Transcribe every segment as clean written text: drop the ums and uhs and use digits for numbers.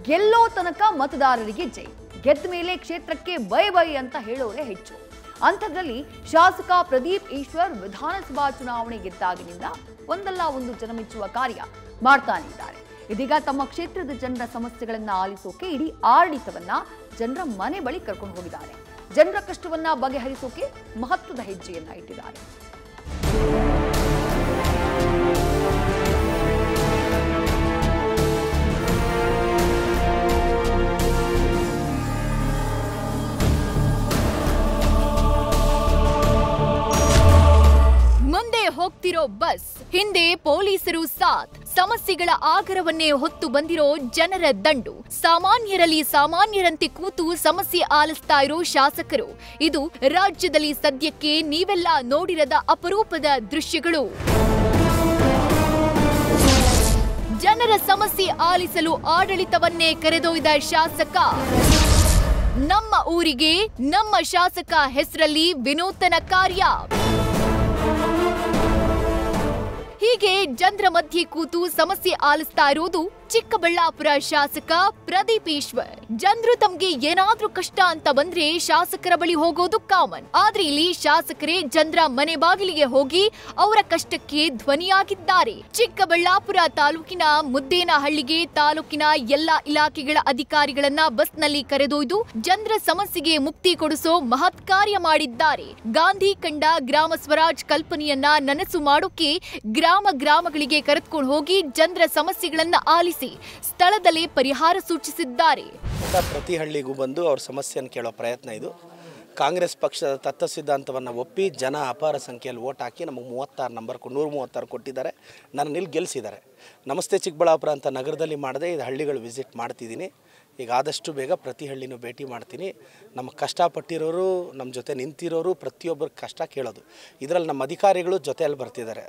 ಗೆಲ್ಲೋ ತನಕ ಮತದಾರರಿಗೆ ಜೈ, ಗೆದ್ದ ಮೇಲೆ ಕ್ಷೇತ್ರಕ್ಕೆ ಬೈ ಬೈ ಅಂತ ಹೇಳೋರೇ ಹೆಚ್ಚು. ಅಂಥದ್ರಲ್ಲಿ ಶಾಸಕ ಪ್ರದೀಪ್ ಈಶ್ವರ್ ವಿಧಾನಸಭಾ ಚುನಾವಣೆ ಗೆದ್ದಾಗಿನಿಂದ ಒಂದಲ್ಲ ಒಂದು ಜನಮೆಚ್ಚುವ ಕಾರ್ಯ ಮಾಡ್ತಾನೆ ಇದ್ದಾರೆ. ಇದೀಗ ತಮ್ಮ ಕ್ಷೇತ್ರದ ಜನರ ಸಮಸ್ಯೆಗಳನ್ನ ಆಲಿಸೋಕೆ ಇಡೀ ಆಡಳಿತವನ್ನ ಜನರ ಮನೆ ಬಳಿ ಕರ್ಕೊಂಡು ಹೋಗಿದ್ದಾರೆ. ಜನರ ಕಷ್ಟವನ್ನ ಬಗೆಹರಿಸೋಕೆ ಮಹತ್ವದ ಹೆಜ್ಜೆಯನ್ನ ಇಟ್ಟಿದ್ದಾರೆ. ಮುಂದೆ ಹೋಗ್ತಿರೋ ಬಸ್, ಹಿಂದೆ ಪೊಲೀಸರು ಸಾಥ್, ಸಮಸ್ಯೆಗಳ ಆಗರವನ್ನೇ ಹೊತ್ತು ಬಂದಿರೋ ಜನರ ದಂಡು, ಸಾಮಾನ್ಯರಲ್ಲಿ ಸಾಮಾನ್ಯರಂತೆ ಕೂತು ಸಮಸ್ಯೆ ಆಲಿಸ್ತಾ ಇರೋ ಶಾಸಕರು. ಇದು ರಾಜ್ಯದಲ್ಲಿ ಸದ್ಯಕ್ಕೆ ನೀವೆಲ್ಲ ನೋಡಿರದ ಅಪರೂಪದ ದೃಶ್ಯಗಳು. ಜನರ ಸಮಸ್ಯೆ ಆಲಿಸಲು ಆಡಳಿತವನ್ನೇ ಕರೆದೊಯ್ದ ಶಾಸಕ. ನಮ್ಮ ಊರಿಗೆ ನಮ್ಮ ಶಾಸಕ ಹೆಸರಲ್ಲಿ ವಿನೂತನ ಕಾರ್ಯ. ಹೀಗೆ ಜನರ ಮಧ್ಯೆ ಕೂತು ಸಮಸ್ಯೆ ಆಲಿಸ್ತಾ ಇರೋದು ಚಿಕ್ಕಬಳ್ಳಾಪುರ ಶಾಸಕ ಪ್ರದೀಪ್ ಈಶ್ವರ್. ಜನರು ತಮ್ಗೆ ಏನಾದ್ರೂ ಕಷ್ಟ ಅಂತ ಬಂದ್ರೆ ಶಾಸಕರ ಬಳಿ ಹೋಗೋದು ಕಾಮನ್. ಆದ್ರೆ ಇಲ್ಲಿ ಶಾಸಕರೇ ಜನರ ಮನೆ ಬಾಗಿಲಿಗೆ ಹೋಗಿ ಅವರ ಕಷ್ಟಕ್ಕೆ ಧ್ವನಿಯಾಗಿದ್ದಾರೆ. ಚಿಕ್ಕಬಳ್ಳಾಪುರ ತಾಲೂಕಿನ ಮುದ್ದೇನಹಳ್ಳಿಗೆ ತಾಲೂಕಿನ ಎಲ್ಲಾ ಇಲಾಖೆಗಳ ಅಧಿಕಾರಿಗಳನ್ನ ಬಸ್ನಲ್ಲಿ ಕರೆದೊಯ್ದು ಜನರ ಸಮಸ್ಯೆಗೆ ಮುಕ್ತಿ ಕೊಡಿಸೋ ಮಹತ್ ಕಾರ್ಯ ಮಾಡಿದ್ದಾರೆ. ಗಾಂಧಿ ಕಂಡ ಗ್ರಾಮ ಸ್ವರಾಜ್ ಕಲ್ಪನೆಯನ್ನ ನನಸು ಮಾಡೋಕೆ ಗ್ರಾಮಗಳಿಗೆ ಕರೆದುಕೊಂಡು ಹೋಗಿ ಜನರ ಸಮಸ್ಯೆಗಳನ್ನ ಆಲಿಸಿ ಸ್ಥಳದಲ್ಲೇ ಪರಿಹಾರ ಸೂಚಿಸಿದ್ದಾರೆ. ಪ್ರತಿ ಹಳ್ಳಿಗೂ ಬಂದು ಅವ್ರ ಸಮಸ್ಯೆಯನ್ನು ಕೇಳೋ ಪ್ರಯತ್ನ ಇದು. ಕಾಂಗ್ರೆಸ್ ಪಕ್ಷದ ತತ್ವ ಸಿದ್ಧಾಂತವನ್ನು ಒಪ್ಪಿ ಜನ ಅಪಾರ ಸಂಖ್ಯೆಯಲ್ಲಿ ಓಟ್ ಹಾಕಿ ನಮಗೆ 36 ನಂಬರ್ 136 ಕೊಟ್ಟಿದ್ದಾರೆ. ನನ್ನ ಇಲ್ಲಿ ಗೆಲ್ಲಿಸಿದ್ದಾರೆ. ನಮಸ್ತೆ ಚಿಕ್ಕಬಳ್ಳಾಪುರ ಅಂತ ನಗರದಲ್ಲಿ ಮಾಡದೆ ಇದು ಹಳ್ಳಿಗಳು ವಿಸಿಟ್ ಮಾಡ್ತಿದ್ದೀನಿ. ಈಗ ಆದಷ್ಟು ಬೇಗ ಪ್ರತಿ ಹಳ್ಳಿನೂ ಭೇಟಿ ಮಾಡ್ತೀನಿ. ನಮ್ಮ ಕಷ್ಟಪಟ್ಟಿರೋರು, ನಮ್ಮ ಜೊತೆ ನಿಂತಿರೋರು ಪ್ರತಿಯೊಬ್ಬರ ಕಷ್ಟ ಕೇಳೋದು. ಇದರಲ್ಲಿ ನಮ್ಮ ಅಧಿಕಾರಿಗಳು ಜೊತೆಯಲ್ಲಿ ಬರ್ತಿದ್ದಾರೆ.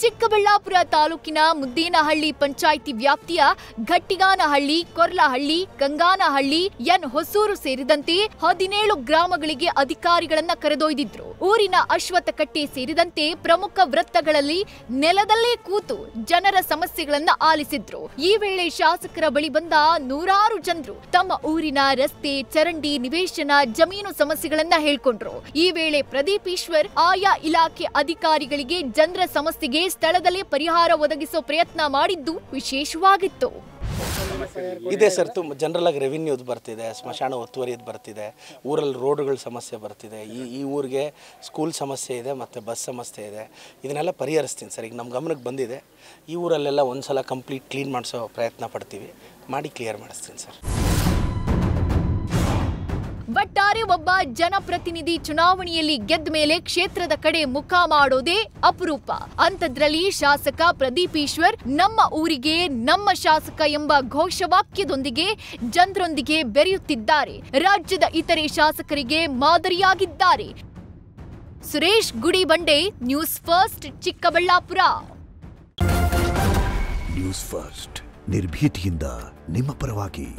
ಚಿಕ್ಕಬಳ್ಳಾಪುರ ತಾಲೂಕಿನ ಮುದ್ದೇನಹಳ್ಳಿ ಪಂಚಾಯಿತಿ ವ್ಯಾಪ್ತಿಯ ಘಟ್ಟಿಗಾನಹಳ್ಳಿ, ಕೊರ್ಲಹಳ್ಳಿ, ಗಂಗಾನಹಳ್ಳಿ, ಎನ್ ಹೊಸೂರು ಸೇರಿದಂತೆ 17 ಗ್ರಾಮಗಳಿಗೆ ಅಧಿಕಾರಿಗಳನ್ನ ಕರೆದೊಯ್ದಿದ್ರು. ಊರಿನ ಅಶ್ವತ್ಥಕಟ್ಟೆ ಸೇರಿದಂತೆ ಪ್ರಮುಖ ವೃತ್ತಗಳಲ್ಲಿ ನೆಲದಲ್ಲೇ ಕೂತು ಜನರ ಸಮಸ್ಯೆಗಳನ್ನ ಆಲಿಸಿದ್ರು. ಈ ವೇಳೆ ಶಾಸಕರ ಬಳಿ ಬಂದ ನೂರಾರು ಜನರು ತಮ್ಮ ಊರಿನ ರಸ್ತೆ, ಚರಂಡಿ, ನಿವೇಶನ, ಜಮೀನು ಸಮಸ್ಯೆಗಳನ್ನ ಹೇಳ್ಕೊಂಡ್ರು. ಈ ವೇಳೆ ಪ್ರದೀಪ್ ಈಶ್ವರ್ ಆಯಾ ಇಲಾಖೆ ಅಧಿಕಾರಿಗಳಿಗೆ ಜನರ ಸಮಸ್ಯೆಗೆ ಸ್ಥಳದಲ್ಲೇ ಪರಿಹಾರ ಒದಗಿಸೋ ಪ್ರಯತ್ನ ಮಾಡಿದ್ದು ವಿಶೇಷವಾಗಿತ್ತು. ಇದೆ ಸರ್, ಜನರಲ್ ಆಗಿ ರೆವಿನ್ಯೂದು ಬರ್ತಿದೆ, ಸ್ಮಶಾನ ಒತ್ತುವರಿದು ಬರ್ತಿದೆ, ಊರಲ್ಲಿ ರೋಡ್ಗಳ ಸಮಸ್ಯೆ ಬರ್ತಿದೆ, ಈ ಊರಿಗೆ ಸ್ಕೂಲ್ ಸಮಸ್ಯೆ ಇದೆ ಮತ್ತು ಬಸ್ ಸಮಸ್ಯೆ ಇದೆ. ಇದನ್ನೆಲ್ಲ ಪರಿಹರಿಸ್ತೀನಿ ಸರ್. ಈಗ ನಮ್ಮ ಗಮನಕ್ಕೆ ಬಂದಿದೆ. ಈ ಊರಲ್ಲೆಲ್ಲ ಒಂದ್ಸಲ ಕಂಪ್ಲೀಟ್ ಕ್ಲೀನ್ ಮಾಡಿಸೋ ಪ್ರಯತ್ನ ಪಡ್ತೀವಿ. ಮಾಡಿ ಕ್ಲಿಯರ್ ಮಾಡಿಸ್ತೀನಿ ಸರ್. ಒಟ್ಟಾರೆ ಒಬ್ಬ ಜನಪ್ರತಿನಿಧಿ ಚುನಾವಣೆಯಲ್ಲಿ ಗೆದ್ದ ಮೇಲೆ ಕ್ಷೇತ್ರದ ಕಡೆ ಮುಖ ಮಾಡೋದೇ ಅಪರೂಪ. ಅಂಥದ್ರಲ್ಲಿ ಶಾಸಕ ಪ್ರದೀಪ್ ಈಶ್ವರ್ ನಮ್ಮ ಊರಿಗೆ ನಮ್ಮ ಶಾಸಕ ಎಂಬ ಘೋಷವಾಕ್ಯದೊಂದಿಗೆ ಜನರೊಂದಿಗೆ ಬೆರೆಯುತ್ತಿದ್ದಾರೆ. ರಾಜ್ಯದ ಇತರೆ ಶಾಸಕರಿಗೆ ಮಾದರಿಯಾಗಿದ್ದಾರೆ. Suresh Gudibande, news first, Chikkaballapur. News first ನಿರ್ಭೀತಿಯಿಂದ ನಿಮ್ಮ ಪರವಾಗಿ.